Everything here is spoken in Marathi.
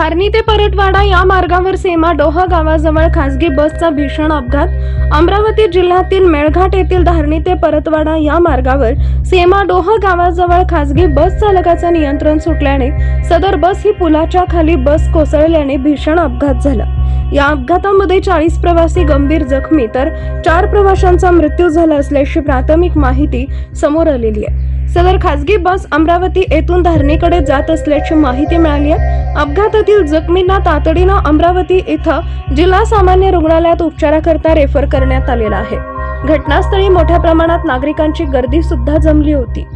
धारणी ते परतवाडा या मार्गावर सेमाडोह गावाजवळ खासगी बसचा भीषण अपघात। अमरावती जिल्ह्यातील मेळघाट येथील धारणी ते परतवाडा या मार्गावर सेमाडोह गावाजवळ खासगी बस चालकाचे नियंत्रण सुटल्याने सदर बस ही पुलाच्या खाली बस कोसळल्याने भीषण अपघात झाला। या अपघातामध्ये 40 प्रवासी गंभीर जखमी तर 4 प्रवाशांचा मृत्यू झाला असल्याची प्राथमिक माहिती समोर आलेली आहे। सदर खासगी बस अमरावती येथून धारणीकडे जात असल्याची माहिती मिळाली आहे। अपघातातील जखमींना तातडीने अमरावती इथं जिल्हा सामान्य रुग्णालयात उपचाराकरता रेफर करण्यात आलेला आहे। घटनास्थळी मोठ्या प्रमाणात नागरिकांची गर्दी सुद्धा जमली होती।